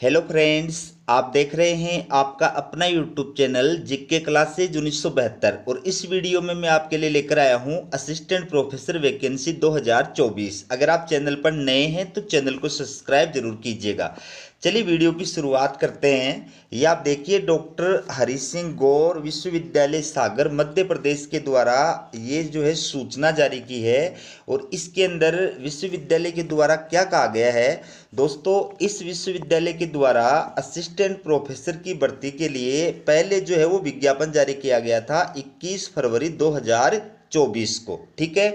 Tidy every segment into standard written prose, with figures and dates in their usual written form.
Hello friends, आप देख रहे हैं आपका अपना यूट्यूब चैनल जीके क्लासेज 1972। और इस वीडियो में मैं आपके लिए लेकर आया हूं असिस्टेंट प्रोफेसर वैकेंसी 2024। अगर आप चैनल पर नए हैं तो चैनल को सब्सक्राइब जरूर कीजिएगा। चलिए वीडियो की शुरुआत करते हैं। ये आप देखिए, डॉक्टर हरि सिंह गौर विश्वविद्यालय सागर मध्य प्रदेश के द्वारा ये जो है सूचना जारी की है। और इसके अंदर विश्वविद्यालय के द्वारा क्या कहा गया है दोस्तों, इस विश्वविद्यालय के द्वारा असिस्टेंट प्रोफेसर की भर्ती के लिए पहले जो है वो विज्ञापन जारी किया गया था 21 फरवरी 2024 को। ठीक है,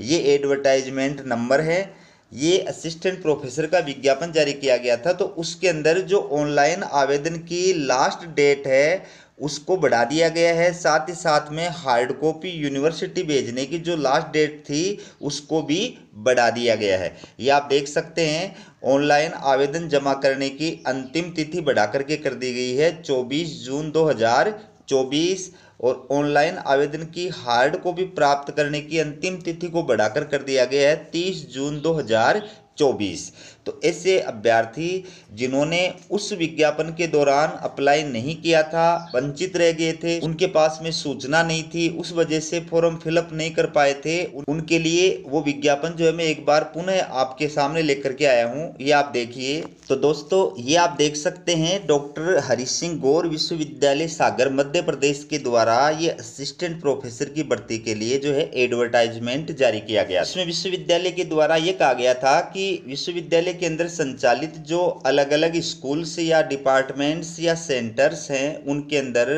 ये एडवर्टाइजमेंट नंबर है। ये असिस्टेंट प्रोफेसर का विज्ञापन जारी किया गया था, तो उसके अंदर जो ऑनलाइन आवेदन की लास्ट डेट है उसको बढ़ा दिया गया है। साथ ही साथ में हार्ड कॉपी यूनिवर्सिटी भेजने की जो लास्ट डेट थी उसको भी बढ़ा दिया गया है। ये आप देख सकते हैं, ऑनलाइन आवेदन जमा करने की अंतिम तिथि बढ़ा करके कर दी गई है 24 जून 2024। और ऑनलाइन आवेदन की हार्ड कॉपी प्राप्त करने की अंतिम तिथि को बढ़ाकर कर दिया गया है 30 जून 2024। तो ऐसे अभ्यर्थी जिन्होंने उस विज्ञापन के दौरान अप्लाई नहीं किया था, वंचित रह गए थे, उनके पास में सूचना नहीं थी, उस वजह से फॉर्म फिलअप नहीं कर पाए थे, उनके लिए वो विज्ञापन जो है मैं एक बार पुनः आपके सामने लेकर के आया हूँ। ये आप देखिए। तो दोस्तों, ये आप देख सकते हैं, डॉक्टर हरि सिंह गौर विश्वविद्यालय सागर मध्य प्रदेश के द्वारा ये असिस्टेंट प्रोफेसर की भर्ती के लिए जो है एडवर्टाइजमेंट जारी किया गया। इसमें विश्वविद्यालय के द्वारा ये कहा गया था कि विश्वविद्यालय के अंदर संचालित जो अलग अलग स्कूल्स या डिपार्टमेंट्स या सेंटर्स हैं उनके अंदर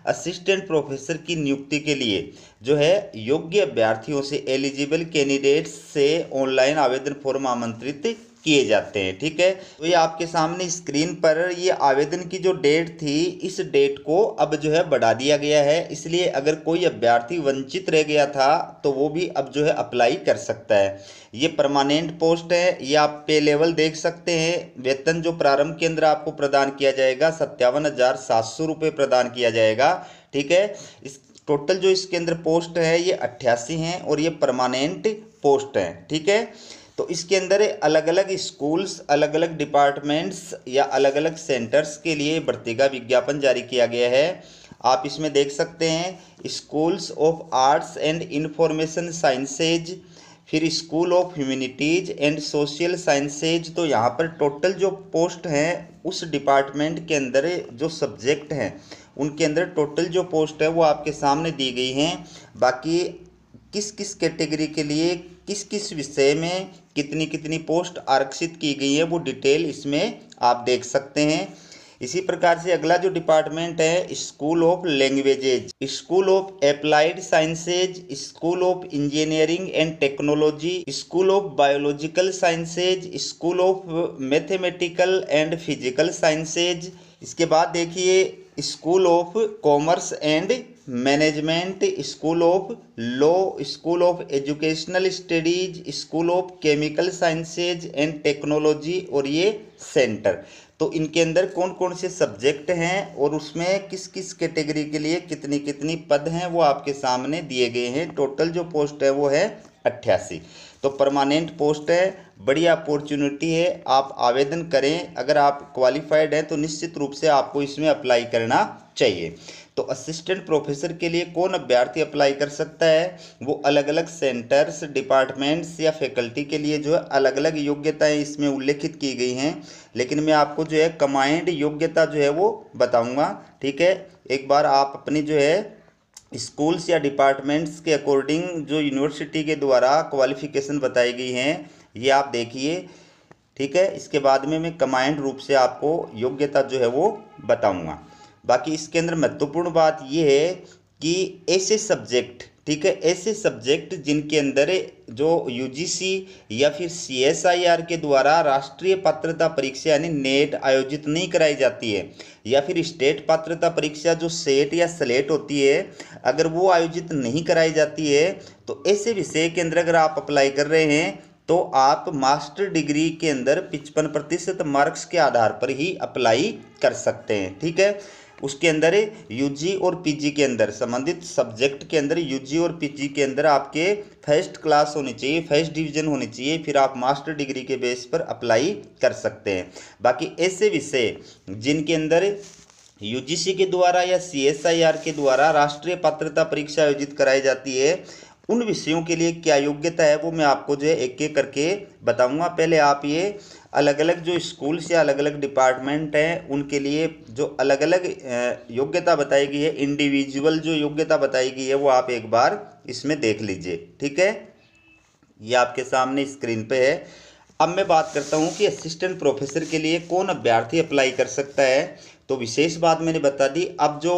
असिस्टेंट प्रोफेसर की नियुक्ति के लिए जो है योग्य अभ्यर्थियों से, एलिजिबल कैंडिडेट्स से ऑनलाइन आवेदन फॉर्म आमंत्रित किए जाते हैं। ठीक है, तो ये आपके सामने स्क्रीन पर ये आवेदन की जो डेट थी, इस डेट को अब जो है बढ़ा दिया गया है। इसलिए अगर कोई अभ्यर्थी वंचित रह गया था तो वो भी अब जो है अप्लाई कर सकता है। ये परमानेंट पोस्ट है। ये आप पे लेवल देख सकते हैं। वेतन जो प्रारंभ के अंदर आपको प्रदान किया जाएगा 57,700 रुपये प्रदान किया जाएगा। ठीक है, इस टोटल जो इसके अंदर पोस्ट है ये 88 हैं और ये परमानेंट पोस्ट हैं। ठीक है, तो इसके अंदर अलग अलग स्कूल्स, अलग अलग डिपार्टमेंट्स या अलग अलग सेंटर्स के लिए भर्ती का विज्ञापन जारी किया गया है। आप इसमें देख सकते हैं schools of arts and information sciences, फिर school of humanities and social sciences. तो यहाँ पर टोटल जो पोस्ट हैं उस डिपार्टमेंट के अंदर जो सब्जेक्ट हैं उनके अंदर टोटल जो पोस्ट है वो आपके सामने दी गई हैं। बाकी किस किस कैटेगरी के लिए किस किस विषय में कितनी कितनी पोस्ट आरक्षित की गई है वो डिटेल इसमें आप देख सकते हैं। इसी प्रकार से अगला जो डिपार्टमेंट है school of languages, school of applied sciences, school of engineering and technology, school of biological sciences, school of mathematical and physical sciences. इसके बाद देखिए school of commerce and management, school of law, school of educational studies, school of chemical sciences and technology और ये centre. तो इनके अंदर कौन कौन से सब्जेक्ट हैं और उसमें किस किस कैटेगरी के लिए कितनी कितनी पद हैं वो आपके सामने दिए गए हैं। टोटल जो पोस्ट है वो है 88। तो परमानेंट पोस्ट है, बड़ी अपॉर्चुनिटी है, आप आवेदन करें। अगर आप क्वालिफाइड हैं तो निश्चित रूप से आपको इसमें अप्लाई करना चाहिए। तो असिस्टेंट प्रोफेसर के लिए कौन अभ्यर्थी अप्लाई कर सकता है, वो अलग अलग सेंटर्स, डिपार्टमेंट्स या फैकल्टी के लिए जो है अलग अलग योग्यताएं इसमें उल्लेखित की गई हैं। लेकिन मैं आपको जो है कमांड योग्यता जो है वो बताऊंगा। ठीक है, एक बार आप अपनी जो है स्कूल्स या डिपार्टमेंट्स के अकॉर्डिंग जो यूनिवर्सिटी के द्वारा क्वालिफिकेशन बताई गई हैं ये आप देखिए। ठीक है, इसके बाद में मैं कमांड रूप से आपको योग्यता जो है वो बताऊंगा। बाकी इसके अंदर महत्वपूर्ण बात यह है कि ऐसे सब्जेक्ट, ठीक है, ऐसे सब्जेक्ट जिनके अंदर जो यूजीसी या फिर सीएसआईआर के द्वारा राष्ट्रीय पात्रता परीक्षा यानी नेट आयोजित नहीं कराई जाती है, या फिर स्टेट पात्रता परीक्षा जो सेट या स्लेट होती है अगर वो आयोजित नहीं कराई जाती है, तो ऐसे विषय के अंदर अगर आप अप्लाई कर रहे हैं तो आप मास्टर डिग्री के अंदर 55% मार्क्स के आधार पर ही अप्लाई कर सकते हैं। ठीक है, उसके अंदर यूजी और पीजी के अंदर संबंधित सब्जेक्ट के अंदर यूजी और पीजी के अंदर आपके फर्स्ट क्लास होनी चाहिए, फर्स्ट डिवीजन होनी चाहिए, फिर आप मास्टर डिग्री के बेस पर अप्लाई कर सकते हैं। बाकी ऐसे विषय जिनके अंदर यूजीसी के द्वारा या सीएसआईआर के द्वारा राष्ट्रीय पात्रता परीक्षा आयोजित कराई जाती है, उन विषयों के लिए क्या योग्यता है वो मैं आपको जो है एक एक करके बताऊंगा। पहले आप ये अलग अलग जो स्कूल्स या अलग अलग डिपार्टमेंट हैं उनके लिए जो अलग अलग योग्यता बताई गई है, इंडिविजुअल जो योग्यता बताई गई है वो आप एक बार इसमें देख लीजिए। ठीक है, ये आपके सामने स्क्रीन पे है। अब मैं बात करता हूँ कि असिस्टेंट प्रोफेसर के लिए कौन अभ्यर्थी अप्लाई कर सकता है। तो विशेष बात मैंने बता दी। अब जो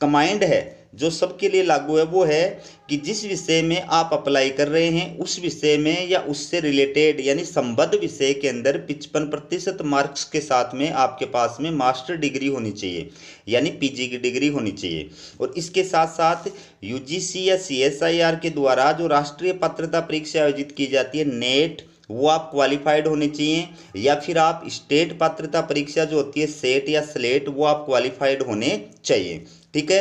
कमांड है जो सबके लिए लागू है वो है कि जिस विषय में आप अप्लाई कर रहे हैं उस विषय में या उससे रिलेटेड यानी संबद्ध विषय के अंदर 55% मार्क्स के साथ में आपके पास में मास्टर डिग्री होनी चाहिए, यानी पीजी की डिग्री होनी चाहिए। और इसके साथ साथ यूजीसी या सीएसआईआर के द्वारा जो राष्ट्रीय पात्रता परीक्षा आयोजित की जाती है नेट, वो आप क्वालिफाइड होने चाहिए, या फिर आप स्टेट पात्रता परीक्षा जो होती है सेट या स्लेट, वो आप क्वालिफाइड होने चाहिए। ठीक है,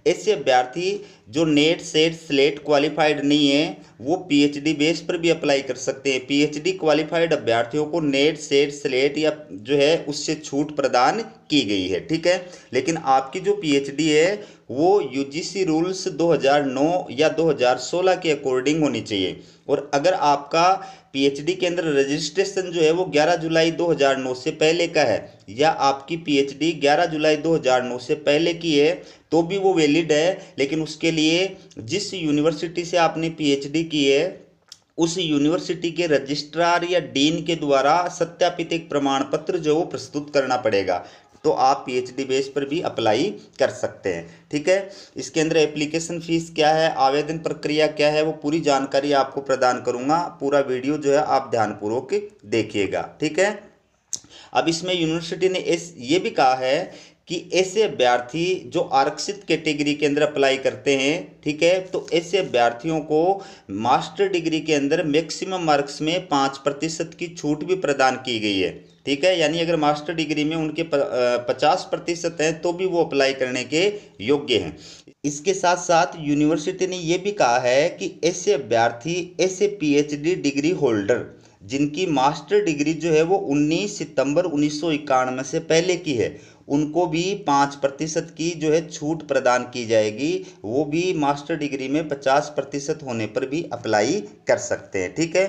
ऐसे अभ्यर्थी जो नेट सेट स्लेट क्वालिफाइड नहीं है वो पीएचडी बेस पर भी अप्लाई कर सकते हैं। पीएचडी क्वालिफाइड अभ्यर्थियों को नेट सेट स्लेट या जो है उससे छूट प्रदान की गई है। ठीक है, लेकिन आपकी जो पीएचडी है वो यूजीसी रूल्स 2009 या 2016 के अकॉर्डिंग होनी चाहिए। और अगर आपका पीएचडी के अंदर रजिस्ट्रेशन जो है वो 11 जुलाई 2009 से पहले का है, या आपकी पीएचडी 11 जुलाई 2009 से पहले की है तो भी वो वैलिड है। लेकिन उसके लिए जिस यूनिवर्सिटी से आपने पीएचडी की है उस यूनिवर्सिटी के रजिस्ट्रार या डीन के द्वारा सत्यापित एक प्रमाण पत्र जो वो प्रस्तुत करना पड़ेगा, तो आप पीएचडी बेस पर भी अप्लाई कर सकते हैं। ठीक है, इसके अंदर एप्लीकेशन फीस क्या है, आवेदन प्रक्रिया क्या है, वो पूरी जानकारी आपको प्रदान करूंगा। पूरा वीडियो जो है आप ध्यानपूर्वक देखिएगा। ठीक है, अब इसमें यूनिवर्सिटी ने ये भी कहा है कि ऐसे अभ्यर्थी जो आरक्षित कैटेगरी के अंदर अप्लाई करते हैं, ठीक है, तो ऐसे अभ्यर्थियों को मास्टर डिग्री के अंदर मैक्सिमम मार्क्स में 5% की छूट भी प्रदान की गई है। ठीक है, यानी अगर मास्टर डिग्री में उनके 50% हैं तो भी वो अप्लाई करने के योग्य हैं। इसके साथ साथ यूनिवर्सिटी ने ये भी कहा है कि ऐसे अभ्यर्थी, ऐसे पीएचडी डिग्री होल्डर जिनकी मास्टर डिग्री जो है वो 19 सितंबर 1991 से पहले की है, उनको भी 5% की जो है छूट प्रदान की जाएगी। वो भी मास्टर डिग्री में 50% होने पर भी अप्लाई कर सकते हैं। ठीक है,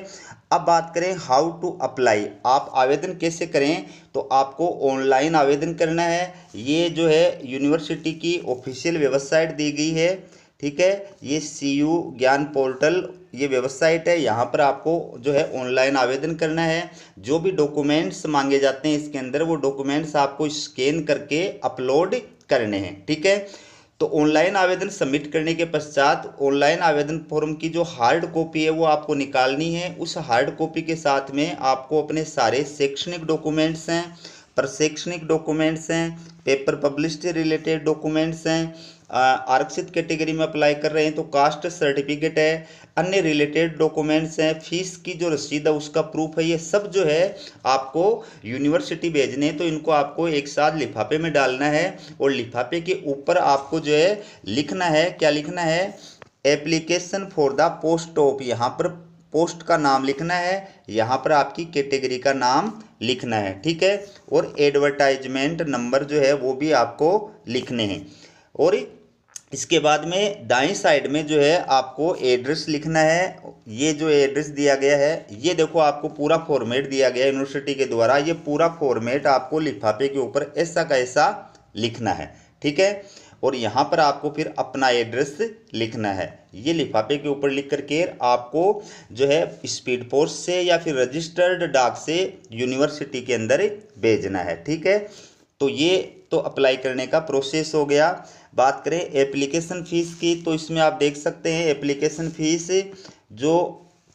अब बात करें हाउ टू अप्लाई, आप आवेदन कैसे करें। तो आपको ऑनलाइन आवेदन करना है। ये जो है यूनिवर्सिटी की ऑफिशियल वेबसाइट दी गई है। ठीक है, ये CU ज्ञान पोर्टल ये वेबसाइट है, यहाँ पर आपको जो है ऑनलाइन आवेदन करना है। जो भी डॉक्यूमेंट्स मांगे जाते हैं इसके अंदर, वो डॉक्यूमेंट्स आपको स्कैन करके अपलोड करने हैं। ठीक है, तो ऑनलाइन आवेदन सबमिट करने के पश्चात ऑनलाइन आवेदन फॉर्म की जो हार्ड कॉपी है वो आपको निकालनी है। उस हार्ड कॉपी के साथ में आपको अपने सारे शैक्षणिक डॉक्यूमेंट्स हैं, प्रशैक्षणिक डॉक्यूमेंट्स हैं, पेपर पब्लिश से रिलेटेड डॉक्यूमेंट्स हैं, आरक्षित कैटेगरी में अप्लाई कर रहे हैं तो कास्ट सर्टिफिकेट है, अन्य रिलेटेड डॉक्यूमेंट्स हैं, फीस की जो रसीद है उसका प्रूफ है, ये सब जो है आपको यूनिवर्सिटी भेजने हैं। तो इनको आपको एक साथ लिफाफे में डालना है और लिफाफे के ऊपर आपको जो है लिखना है, क्या लिखना है, application for the post of, यहाँ पर पोस्ट का नाम लिखना है, यहाँ पर आपकी कैटेगरी का नाम लिखना है। ठीक है, और एडवर्टाइजमेंट नंबर जो है वो भी आपको लिखने हैं। और इसके बाद में दाईं साइड में जो है आपको एड्रेस लिखना है। ये जो एड्रेस दिया गया है, ये देखो आपको पूरा फॉर्मेट दिया गया है यूनिवर्सिटी के द्वारा। ये पूरा फॉर्मेट आपको लिफाफे के ऊपर ऐसा का ऐसा लिखना है। ठीक है, और यहाँ पर आपको फिर अपना एड्रेस लिखना है। ये लिफाफे के ऊपर लिख करके आपको जो है स्पीड पोस्ट से या फिर रजिस्टर्ड डाक से यूनिवर्सिटी के अंदर भेजना है। ठीक है, तो ये तो अप्लाई करने का प्रोसेस हो गया। बात करें एप्लीकेशन फ़ीस की, तो इसमें आप देख सकते हैं एप्लीकेशन फ़ीस जो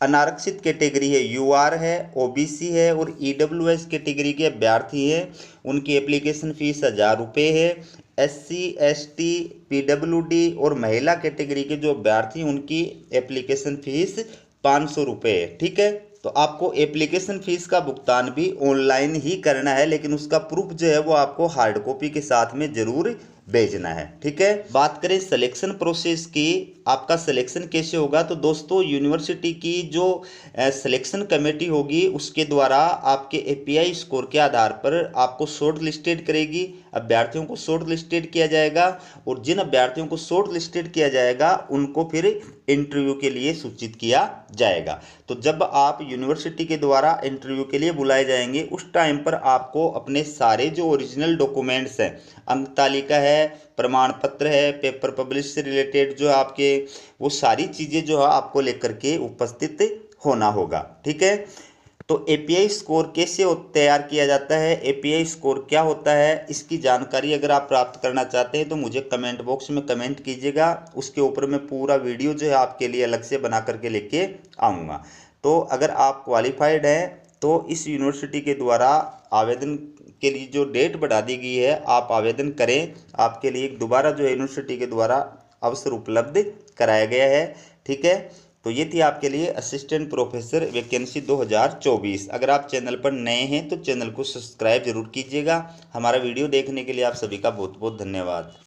अनारक्षित कैटेगरी है, UR है, OBC है और EWS कैटेगरी के अभ्यर्थी हैं, उनकी एप्लीकेशन फ़ीस 1000 रुपये है। SC ST PWD और महिला कैटेगरी के जो अभ्यर्थी उनकी एप्लीकेशन फ़ीस 500 रुपये है। ठीक है, तो आपको एप्लीकेशन फ़ीस का भुगतान भी ऑनलाइन ही करना है, लेकिन उसका प्रूफ जो है वो आपको हार्ड कॉपी के साथ में ज़रूर भेजना है। ठीक है, बात करें सिलेक्शन प्रोसेस की, आपका सिलेक्शन कैसे होगा, तो दोस्तों यूनिवर्सिटी की जो सिलेक्शन कमेटी होगी उसके द्वारा आपके एपीआई स्कोर के आधार पर आपको शॉर्ट लिस्टेड करेगी, अभ्यर्थियों को शॉर्ट लिस्टेड किया जाएगा, और जिन अभ्यर्थियों को शॉर्ट लिस्टेड किया जाएगा उनको फिर इंटरव्यू के लिए सूचित किया जाएगा। तो जब आप यूनिवर्सिटी के द्वारा इंटरव्यू के लिए बुलाए जाएंगे उस टाइम पर आपको अपने सारे जो ओरिजिनल डॉक्यूमेंट्स हैं, अंक तालिका है, प्रमाण पत्र है, पेपर पब्लिश से रिलेटेड जो आपके, वो सारी चीज़ें जो है आपको लेकर के उपस्थित होना होगा। ठीक है, तो एपीआई स्कोर कैसे तैयार किया जाता है, एपीआई स्कोर क्या होता है, इसकी जानकारी अगर आप प्राप्त करना चाहते हैं तो मुझे कमेंट बॉक्स में कमेंट कीजिएगा। उसके ऊपर मैं पूरा वीडियो जो है आपके लिए अलग से बना करके लेके आऊँगा। तो अगर आप क्वालिफाइड हैं तो इस यूनिवर्सिटी के द्वारा आवेदन के लिए जो डेट बढ़ा दी गई है आप आवेदन करें, आपके लिए दोबारा जो है यूनिवर्सिटी के द्वारा अवसर उपलब्ध कराया गया है। ठीक है, तो ये थी आपके लिए असिस्टेंट प्रोफेसर वैकेंसी 2024। अगर आप चैनल पर नए हैं तो चैनल को सब्सक्राइब जरूर कीजिएगा। हमारा वीडियो देखने के लिए आप सभी का बहुत बहुत धन्यवाद।